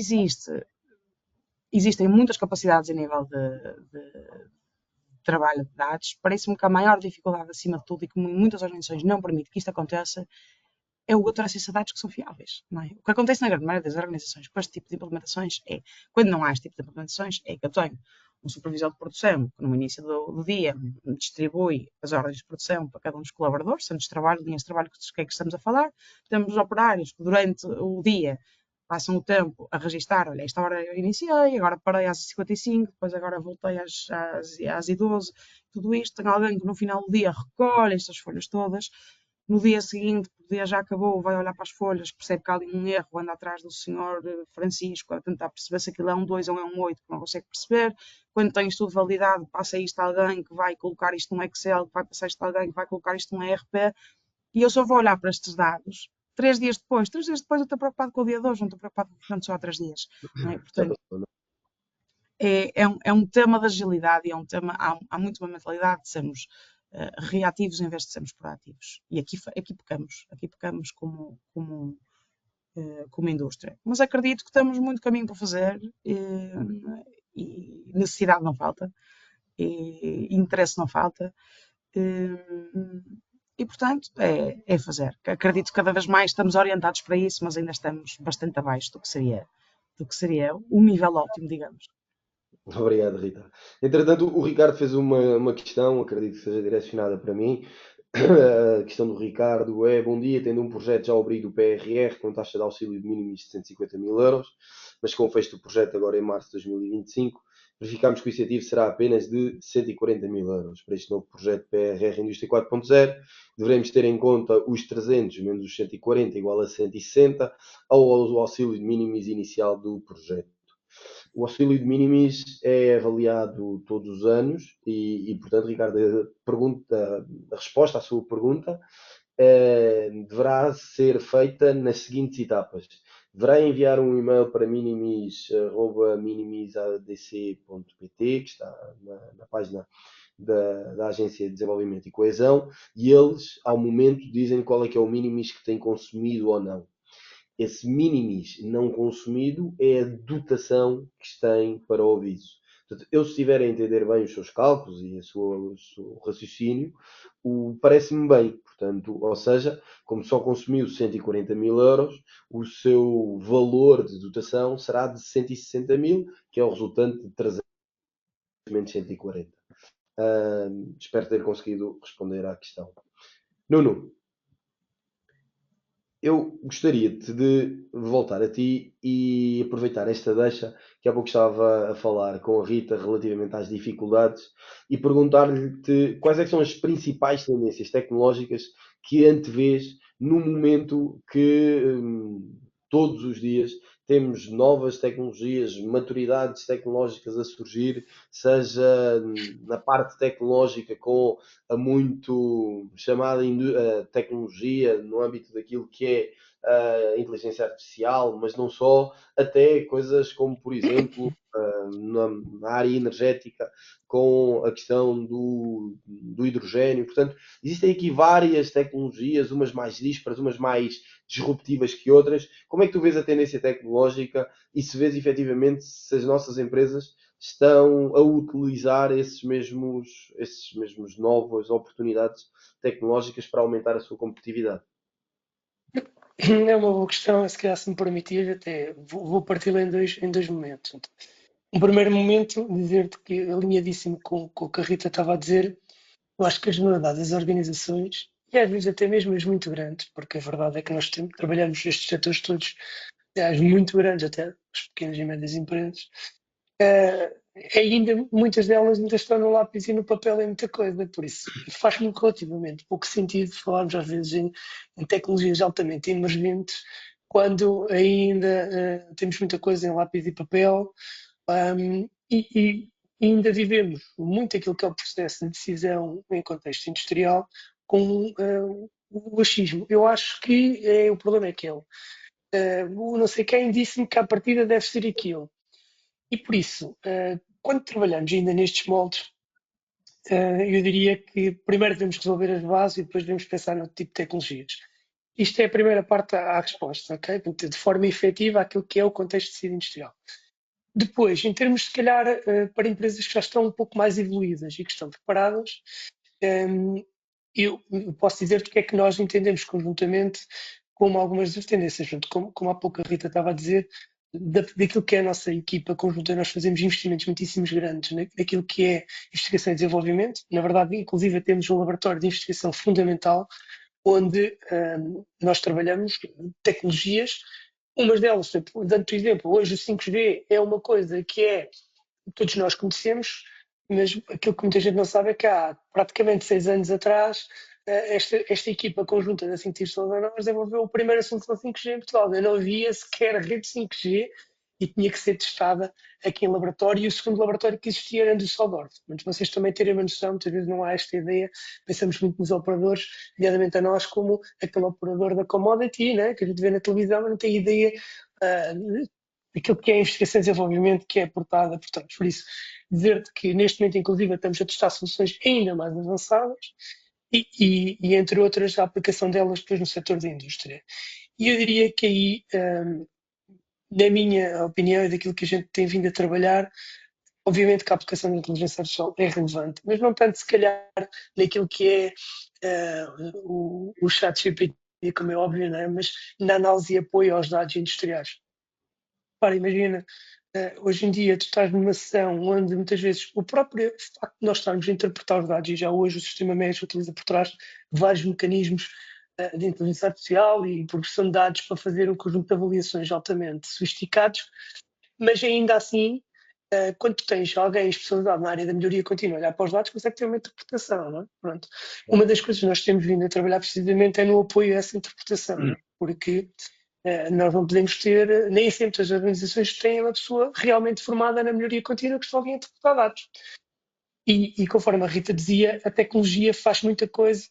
existem muitas capacidades a nível de trabalho de dados. Parece-me que a maior dificuldade, acima de tudo, e que muitas organizações não permitem que isto aconteça, é o ter acesso a dados que são fiáveis. Não é? O que acontece na grande maioria das organizações com este tipo de implementações é, quando não há este tipo de implementações, é que eu tenho um supervisor de produção que no início do dia distribui as ordens de produção para cada um dos colaboradores, centros de trabalho, linhas de trabalho, que é que estamos a falar. Temos operários que durante o dia passam o tempo a registar, olha, esta hora eu iniciei, agora parei às 55, depois agora voltei às 12, tudo isto. Tem alguém que no final do dia recolhe estas folhas todas. No dia seguinte, o dia já acabou, vai olhar para as folhas, percebe que há ali um erro, anda atrás do senhor Francisco a tentar perceber se aquilo é um 2 ou é um 8, que não consegue perceber. Quando tem isto tudo validado, passa isto a alguém que vai colocar isto num Excel, que vai passar isto a alguém que vai colocar isto num ERP, e eu só vou olhar para estes dados 3 dias depois eu estou preocupado com o dia de hoje, não estou preocupado com o que aconteceu há 3 dias. Não é? Já Portanto, passou, não é um tema de agilidade e é um tema, há muito uma mentalidade de sermos reativos em vez de sermos proativos. E aqui pecamos como indústria. Mas acredito que temos muito caminho para fazer e necessidade não falta, e interesse não falta. E, portanto, é fazer. Acredito que cada vez mais estamos orientados para isso, mas ainda estamos bastante abaixo do que seria o nível ótimo, digamos. Obrigado, Rita. Entretanto, o Ricardo fez uma questão, acredito que seja direcionada para mim. A questão do Ricardo é: bom dia, tendo um projeto já ao abrigo do PRR com taxa de auxílio de mínimos de 150 mil euros, mas com o fecho do projeto agora em março de 2025, verificamos que o incentivo será apenas de 140 mil euros. Para este novo projeto PRR Indústria 4.0, devemos ter em conta os 300 menos os 140 igual a 160 ao auxílio de mínimos inicial do projeto. O auxílio de minimis é avaliado todos os anos portanto, Ricardo, a resposta à sua pergunta deverá ser feita nas seguintes etapas. Deverá enviar um e-mail para minimis.minimisadc.pt, que está na página da Agência de Desenvolvimento e Coesão, e eles, ao momento, dizem qual é que é o minimis que tem consumido ou não. Esse minimis não consumido é a dotação que tem para o aviso. Portanto, eu, se estiver a entender bem os seus cálculos e o seu raciocínio, parece-me bem. Portanto, ou seja, como só consumiu 140 mil euros, o seu valor de dotação será de 160 mil, que é o resultante de 300 menos 140. Espero ter conseguido responder à questão. Nuno, eu gostaria de voltar a ti e aproveitar esta deixa, que há pouco estava a falar com a Rita relativamente às dificuldades, e perguntar-lhe quais é que são as principais tendências tecnológicas que antevês no momento que todos os dias temos novas tecnologias, maturidades tecnológicas a surgir, seja na parte tecnológica com a muito chamada tecnologia no âmbito daquilo que é a inteligência artificial, mas não só, até coisas como, por exemplo, na área energética, com a questão do hidrogênio. Portanto, existem aqui várias tecnologias, umas mais díspares, umas mais disruptivas que outras. Como é que tu vês a tendência tecnológica e se vês efetivamente se as nossas empresas estão a utilizar esses mesmos novas oportunidades tecnológicas para aumentar a sua competitividade? É uma boa questão, se calhar se me permitir, até vou parti-la em dois momentos. Um primeiro momento, dizer-te que, alinhadíssimo com o que a Rita estava a dizer, eu acho que a generalidade das organizações, e às vezes até mesmo as muito grandes, porque a verdade é que nós trabalhamos estes setores todos, as muito grandes, até as pequenas e médias empresas, ainda muitas delas ainda estão no lápis e no papel em muita coisa, por isso faz-me relativamente pouco sentido falarmos às vezes em tecnologias altamente emergentes quando ainda temos muita coisa em lápis e papel e ainda vivemos muito aquilo que é o processo de decisão em contexto industrial com o achismo. Eu acho que o problema é que o não sei quem disse-me que à partida deve ser aquilo. E por isso, quando trabalhamos ainda nestes moldes, eu diria que primeiro devemos resolver as bases e depois devemos pensar no tipo de tecnologias. Isto é a primeira parte à resposta, ok? De forma efetiva àquilo que é o contexto de tecido industrial. Depois, em termos, se calhar, para empresas que já estão um pouco mais evoluídas e que estão preparadas, eu posso dizer-te o que é que nós entendemos conjuntamente como algumas das tendências. Como há pouco a Rita estava a dizer, daquilo que é a nossa equipa conjunta, nós fazemos investimentos muitíssimos grandes naquilo que é investigação e desenvolvimento. Na verdade, inclusive, temos um laboratório de investigação fundamental onde nós trabalhamos tecnologias. Umas delas, dando-te exemplo, hoje o 5G é uma coisa que todos nós conhecemos, mas aquilo que muita gente não sabe é que há praticamente 6 anos atrás esta equipa conjunta da Científicos Solar desenvolveu a primeira solução 5G em Portugal. Não havia sequer rede 5G e tinha que ser testada aqui em laboratório, e o segundo laboratório que existia era em Düsseldorf. Mas vocês também terem uma noção, muitas vezes não há esta ideia, pensamos muito nos operadores, nomeadamente a nós, como aquele operador da commodity, né, que a gente vê na televisão, mas não tem ideia daquilo que é a investigação e desenvolvimento que é aportada por trás. Por isso, dizer-te que neste momento, inclusive, estamos a testar soluções ainda mais avançadas, e entre outras, a aplicação delas depois no setor da indústria. E eu diria que aí, na minha opinião e daquilo que a gente tem vindo a trabalhar, obviamente que a aplicação da inteligência artificial é relevante, mas não tanto se calhar naquilo que é o chat GPT, como é óbvio, não é? Mas na análise e apoio aos dados industriais. Para, imagina, hoje em dia tu estás numa sessão onde muitas vezes o próprio facto de nós estarmos a interpretar os dados, e já hoje o sistema médico utiliza por trás vários mecanismos de inteligência artificial e progressão de dados para fazer um conjunto de avaliações altamente sofisticados, mas ainda assim, quando tu tens alguém especializado na área da melhoria contínua, olhar para os dados, consegue ter uma interpretação, não é? Pronto. Uma das coisas que nós temos vindo a trabalhar precisamente é no apoio a essa interpretação, não é? Porque nós não podemos ter, nem sempre as organizações têm uma pessoa realmente formada na melhoria contínua que está a interpretar dados. E conforme a Rita dizia, a tecnologia faz muita coisa,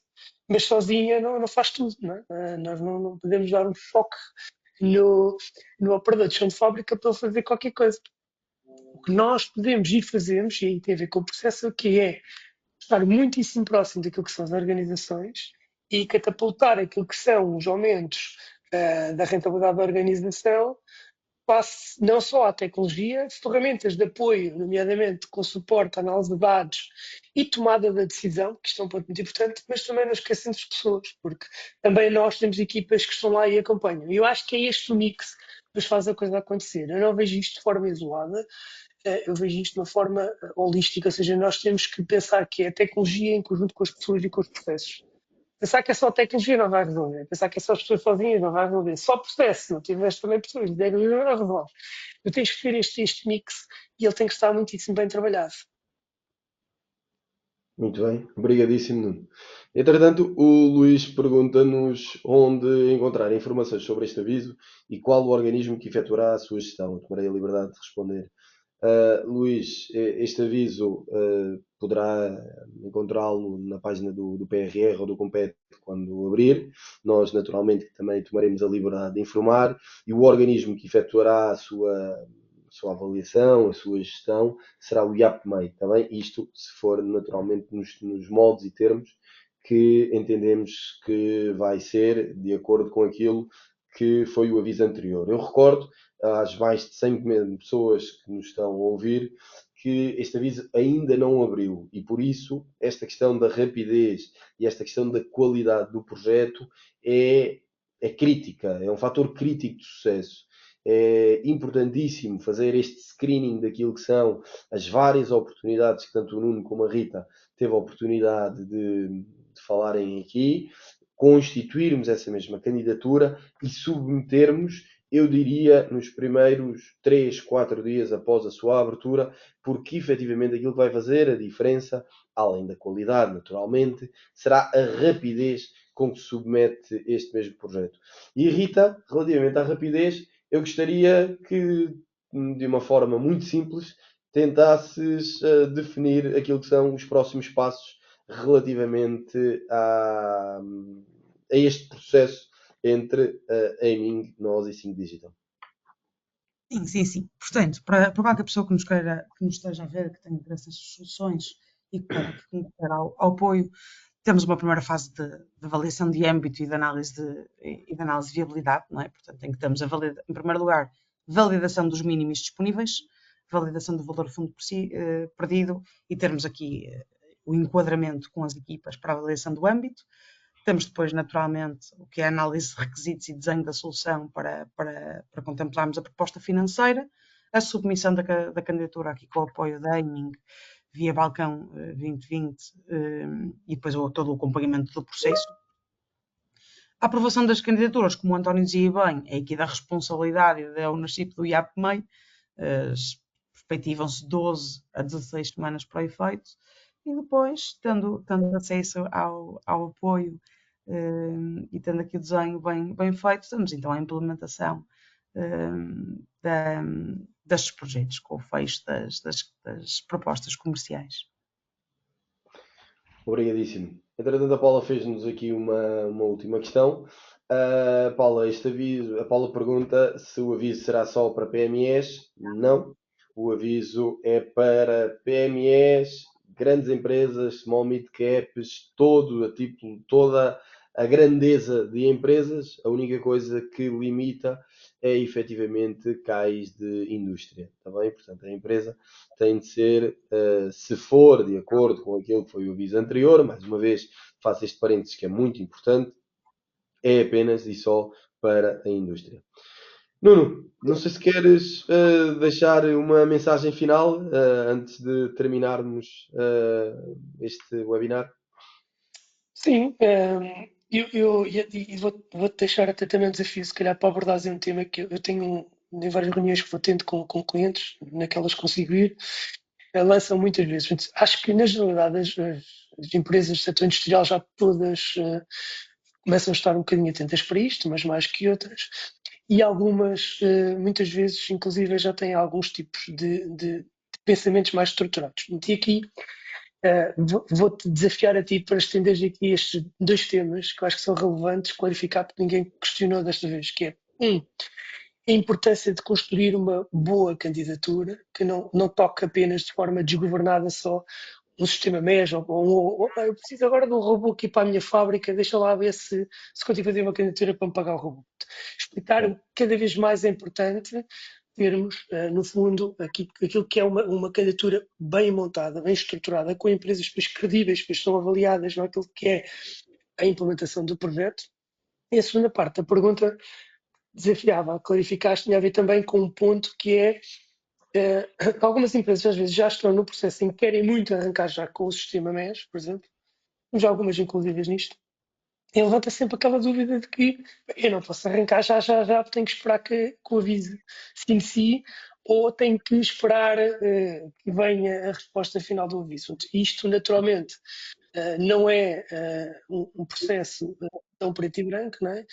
mas sozinha não faz tudo, não é? Nós não podemos dar um choque no operador de chão de fábrica para ele fazer qualquer coisa. O que nós podemos ir fazermos, e aí tem a ver com o processo, que é estar muitíssimo próximo daquilo que são as organizações e catapultar aquilo que são os aumentos da rentabilidade da organização, face não só à tecnologia, ferramentas de apoio, nomeadamente com suporte, análise de dados e tomada da decisão, que isto é um ponto muito importante, mas também não esquecendo as pessoas, porque também nós temos equipas que estão lá e acompanham. E eu acho que é este o mix que nos faz a coisa acontecer. Eu não vejo isto de forma isolada, eu vejo isto de uma forma holística, ou seja, nós temos que pensar que é a tecnologia em conjunto com as pessoas e com os processos. Pensar que é só a tecnologia não vai resolver. Pensar que é só as pessoas sozinhas não vai resolver. Só o processo, se não tiveres também pessoas, não resolve. Tu tens que ter este mix e ele tem que estar muitíssimo bem trabalhado. Muito bem, obrigadíssimo, Nuno. Entretanto, o Luís pergunta-nos onde encontrar informações sobre este aviso e qual o organismo que efetuará a sua gestão. Eu tomarei a liberdade de responder. Luís, este aviso poderá encontrá-lo na página do PRR ou do Compete quando abrir. Nós, naturalmente, também tomaremos a liberdade de informar, e o organismo que efetuará a sua avaliação, a sua gestão, será o IAPMEI, está bem? Isto se for naturalmente nos moldes e termos que entendemos que vai ser de acordo com aquilo que foi o aviso anterior. Eu recordo às mais de 100 pessoas que nos estão a ouvir que este aviso ainda não abriu, e por isso esta questão da rapidez e esta questão da qualidade do projeto é crítica, é um fator crítico de sucesso. É importantíssimo fazer este screening daquilo que são as várias oportunidades que tanto o Nuno como a Rita teve a oportunidade de falarem aqui, constituirmos essa mesma candidatura e submetermos, eu diria, nos primeiros 3, 4 dias após a sua abertura, porque efetivamente aquilo que vai fazer a diferença, além da qualidade, naturalmente, será a rapidez com que se submete este mesmo projeto. E Rita, relativamente à rapidez, eu gostaria que, de uma forma muito simples, tentasses definir aquilo que são os próximos passos relativamente a este processo entre Aiming, nós e Sync Digital. Sim. Portanto, para qualquer pessoa que nos esteja a ver, que tenha interesse nas soluções e que queira ao apoio, temos uma primeira fase de avaliação de âmbito e de análise de viabilidade, não é? Portanto, em que temos em primeiro lugar, validação dos mínimos disponíveis, validação do valor fundo perdido, e termos aqui o enquadramento com as equipas para a avaliação do âmbito. Temos depois, naturalmente, o que é a análise de requisitos e desenho da solução para contemplarmos a proposta financeira, a submissão da candidatura aqui com o apoio da Aiming via Balcão 2020 e depois todo o acompanhamento do processo. A aprovação das candidaturas, como o António dizia bem, é aqui da responsabilidade e da ownership do IAPMEI, perspectivam-se 12 a 16 semanas para o efeito, e depois, tendo acesso ao apoio e tendo aqui o desenho bem feito, temos então a implementação destes projetos, com o fecho das propostas comerciais. Obrigadíssimo. Entretanto, a Paula fez-nos aqui uma última questão. Paula, a Paula pergunta se o aviso será só para PMEs. Não. O aviso é para PMEs, grandes empresas, small mid caps, toda a grandeza de empresas. A única coisa que limita é efetivamente cais de indústria. Está bem? Portanto, a empresa tem de ser, se for de acordo com aquilo que foi o aviso anterior, mais uma vez faço este parênteses que é muito importante, é apenas e só para a indústria. Nuno, não sei se queres deixar uma mensagem final antes de terminarmos este webinar. Sim, vou-te deixar até também um desafio, se calhar, para abordares um tema que eu tenho em várias reuniões que vou tendo com clientes, naquelas que consigo ir, lançam muitas vezes. Portanto, acho que, na generalidade, as empresas do setor industrial já todas começam a estar um bocadinho atentas para isto, mas mais que outras. E algumas, muitas vezes, inclusive, já têm alguns tipos de pensamentos mais estruturados. E aqui vou-te desafiar a ti para estenderes aqui estes dois temas que eu acho que são relevantes, clarificar, porque ninguém questionou desta vez, que é, a importância de construir uma boa candidatura, que não toque apenas de forma desgovernada só um sistema MES, ou eu preciso agora de um robô aqui para a minha fábrica, deixa lá ver se consigo fazer uma candidatura para me pagar o robô. Explicar que cada vez mais é importante termos, no fundo, aquilo que é uma candidatura bem montada, bem estruturada, com empresas depois credíveis, depois são avaliadas naquilo que é a implementação do projeto. E a segunda parte da pergunta desafiava, clarificaste, tinha a ver também com um ponto que é algumas empresas às vezes já estão no processo em que querem muito arrancar já com o sistema MES, por exemplo, já algumas inclusivas nisto, e levanta sempre aquela dúvida de que eu não posso arrancar já, tenho que esperar que o aviso se inicie ou tenho que esperar que venha a resposta final do aviso. Isto, naturalmente, não é um processo tão preto e branco, não é?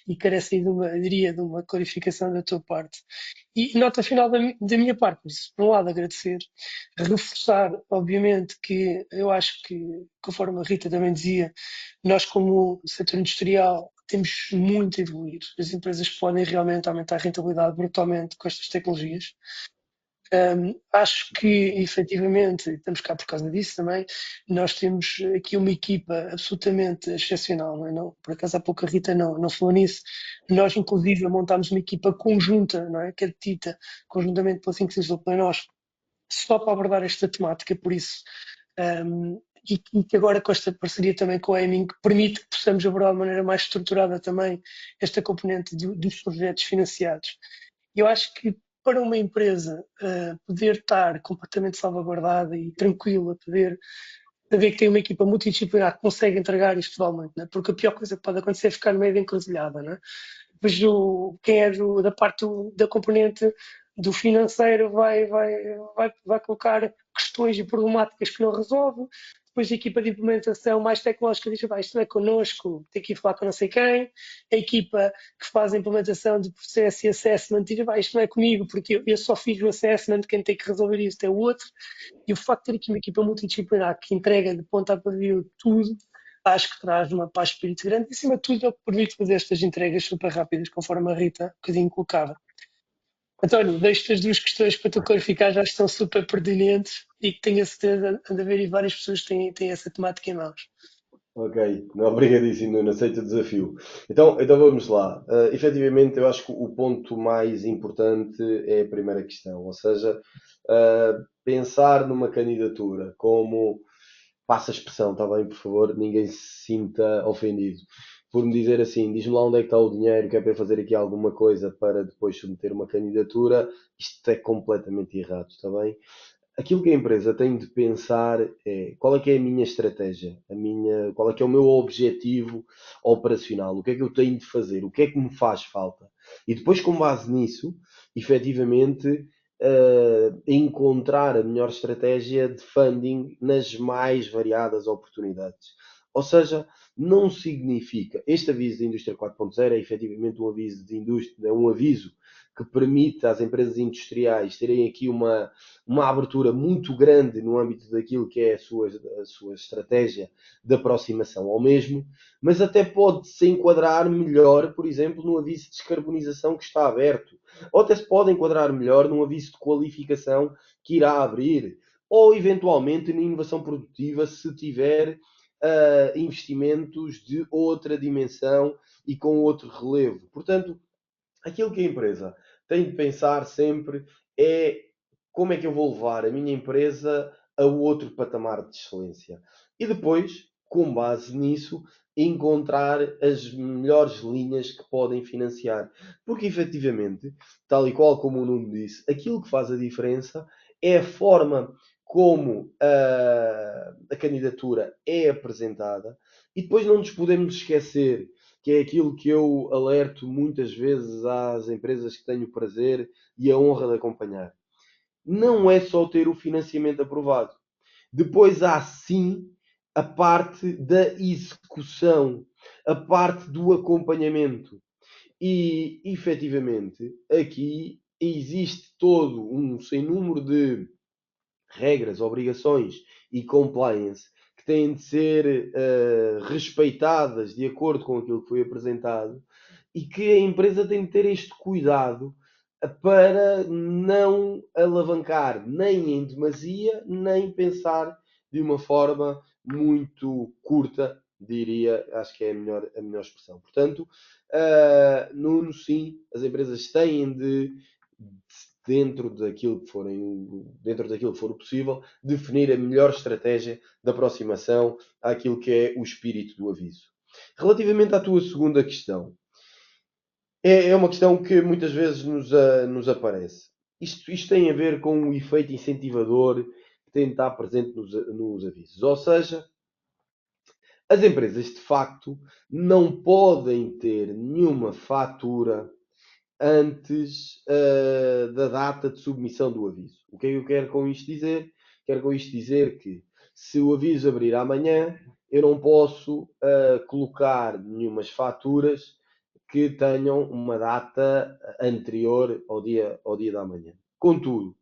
E carece de uma, diria, de uma clarificação da tua parte. E nota final da minha parte, por um lado agradecer, reforçar, obviamente, que eu acho que, conforme a Rita também dizia, nós como setor industrial temos muito a evoluir. As empresas podem realmente aumentar a rentabilidade brutalmente com estas tecnologias. Acho que, efetivamente, estamos cá por causa disso também, nós temos aqui uma equipa absolutamente excepcional, não é? Não, por acaso há pouco a Rita não falou nisso. Nós, inclusive, montámos uma equipa conjunta, não é? Que é detida conjuntamente pela 5 pela nós, só para abordar esta temática, por isso, e que agora com esta parceria também com a Aiming permite que possamos abordar de maneira mais estruturada também esta componente dos projetos financiados. Eu acho que para uma empresa poder estar completamente salvaguardada e tranquila, poder saber que tem uma equipa multidisciplinar que consegue entregar isto totalmente, né? Porque a pior coisa que pode acontecer é ficar no meio da encruzilhada, né? Depois quem é da parte da componente do financeiro vai colocar questões e problemáticas que não resolve. Depois a equipa de implementação mais tecnológica diz, isto não é connosco, tem que ir falar com não sei quem. A equipa que faz a implementação de processo e assessment diz, isto não é comigo, porque eu só fiz o assessment, quem tem que resolver isso é o outro. E o facto de ter aqui uma equipa multidisciplinar que entrega de ponta a pavio tudo, acho que traz uma paz de espírito grande e, acima de tudo, é o que permite fazer estas entregas super rápidas, conforme a Rita um bocadinho colocava. António, deixo-te as duas questões para tu clarificar, já estão super pertinentes e que tenho a certeza de haver várias pessoas que têm essa temática em mãos. Ok, obrigadíssimo, Nuno, aceito o desafio. Então vamos lá. Efetivamente, eu acho que o ponto mais importante é a primeira questão, ou seja, pensar numa candidatura como, passa a expressão, está bem, por favor, ninguém se sinta ofendido, por me dizer assim, diz-me lá onde é que está o dinheiro, que é para eu fazer aqui alguma coisa para depois submeter uma candidatura, isto é completamente errado, está bem? Aquilo que a empresa tem de pensar é qual é que é a minha estratégia, qual é que é o meu objetivo operacional, o que é que eu tenho de fazer, o que é que me faz falta. E depois, com base nisso, efetivamente, encontrar a melhor estratégia de funding nas mais variadas oportunidades. Ou seja, não significa, este aviso da Indústria 4.0 é efetivamente um aviso de indústria, é um aviso que permite às empresas industriais terem aqui uma abertura muito grande no âmbito daquilo que é a sua estratégia de aproximação ao mesmo, mas até pode-se enquadrar melhor, por exemplo, no aviso de descarbonização que está aberto, ou até se pode enquadrar melhor num aviso de qualificação que irá abrir, ou eventualmente na inovação produtiva se tiver investimentos de outra dimensão e com outro relevo. Portanto, aquilo que a empresa tem de pensar sempre é como é que eu vou levar a minha empresa a outro patamar de excelência. E depois, com base nisso, encontrar as melhores linhas que podem financiar. Porque, efetivamente, tal e qual como o Nuno disse, aquilo que faz a diferença é a forma como a candidatura é apresentada. E depois não nos podemos esquecer que é aquilo que eu alerto muitas vezes às empresas que tenho o prazer e a honra de acompanhar. Não é só ter o financiamento aprovado. Depois há sim a parte da execução, a parte do acompanhamento. E, efetivamente, aqui existe todo um sem número de regras, obrigações e compliance que têm de ser respeitadas de acordo com aquilo que foi apresentado e que a empresa tem de ter este cuidado para não alavancar nem em demasia, nem pensar de uma forma muito curta, diria, acho que é a melhor expressão. Portanto, Nuno, sim, as empresas têm de dentro daquilo que for o possível, definir a melhor estratégia de aproximação àquilo que é o espírito do aviso. Relativamente à tua segunda questão, é uma questão que muitas vezes nos aparece. Isto tem a ver com o efeito incentivador que tem de estar presente nos avisos. Ou seja, as empresas de facto não podem ter nenhuma fatura antes da data de submissão do aviso. O que é que eu quero com isto dizer? Quero com isto dizer que se o aviso abrir amanhã, eu não posso colocar nenhumas faturas que tenham uma data anterior ao dia da amanhã. Contudo,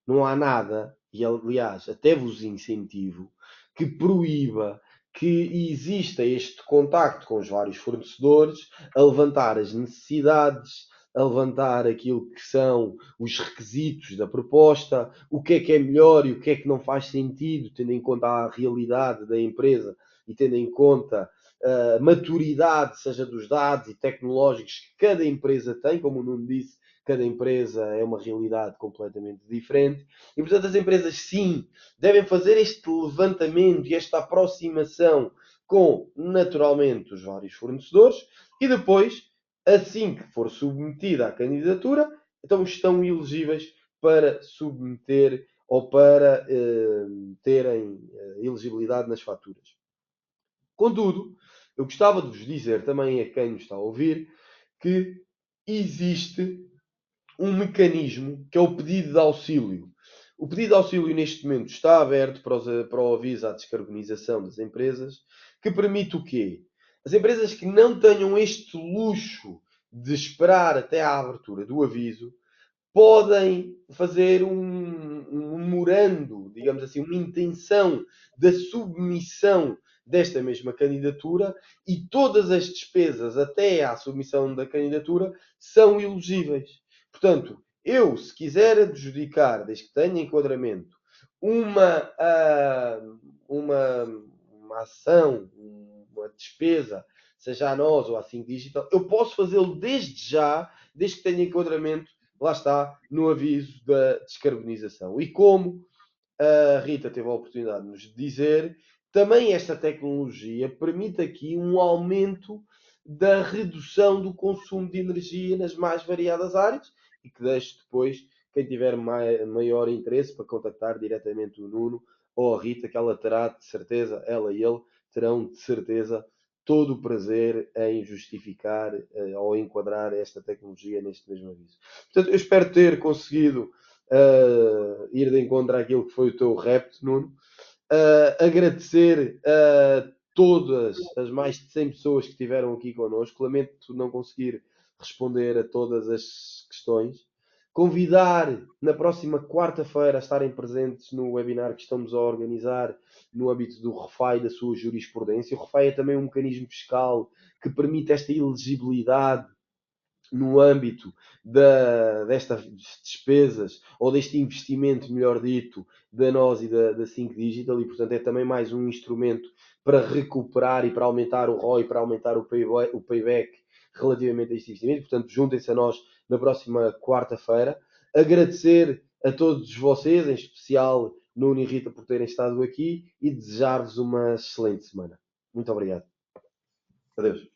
não há nada, e aliás até vos incentivo, que proíba que exista este contacto com os vários fornecedores, a levantar as necessidades, a levantar aquilo que são os requisitos da proposta, o que é melhor e o que é que não faz sentido, tendo em conta a realidade da empresa e tendo em conta a maturidade, seja dos dados e tecnológicos que cada empresa tem, como o Nuno disse, cada empresa é uma realidade completamente diferente. E, portanto, as empresas, sim, devem fazer este levantamento e esta aproximação com, naturalmente, os vários fornecedores e depois, assim que for submetida a candidatura, então estão elegíveis para submeter ou para terem elegibilidade nas faturas. Contudo, eu gostava de vos dizer também a quem nos está a ouvir que existe um mecanismo que é o pedido de auxílio. O pedido de auxílio neste momento está aberto para o aviso à descarbonização das empresas, que permite o quê? As empresas que não tenham este luxo de esperar até à abertura do aviso, podem fazer um memorando, digamos assim, uma intenção da submissão desta mesma candidatura e todas as despesas até à submissão da candidatura são elegíveis. Portanto, eu, se quiser adjudicar, desde que tenha enquadramento, uma ação, uma despesa, seja a nós ou a Think Digital, eu posso fazê-lo desde já, desde que tenha enquadramento, lá está, no aviso da descarbonização. E como a Rita teve a oportunidade de nos dizer, também esta tecnologia permite aqui um aumento da redução do consumo de energia nas mais variadas áreas e que deixe depois quem tiver maior interesse para contactar diretamente o Nuno ou a Rita, que ela terá de certeza, ela e ele terão de certeza todo o prazer em justificar ou enquadrar esta tecnologia neste mesmo aviso. Portanto, eu espero ter conseguido ir de encontro àquilo que foi o teu repto, Nuno. Agradecer a todas as mais de 100 pessoas que estiveram aqui connosco. Lamento não conseguir responder a todas as questões. Convidar na próxima quarta-feira a estarem presentes no webinar que estamos a organizar no âmbito do REFAI, da sua jurisprudência. O REFAI é também um mecanismo fiscal que permite esta elegibilidade no âmbito destas despesas ou deste investimento, melhor dito, da nós e da Think Digital, e portanto é também mais um instrumento para recuperar e para aumentar o ROI, para aumentar o payback relativamente a este investimento. Portanto, juntem-se a nós na próxima quarta-feira. Agradecer a todos vocês, em especial no Unirita, por terem estado aqui e desejar-vos uma excelente semana. Muito obrigado. Adeus.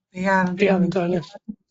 Obrigada, Obrigado, António. António.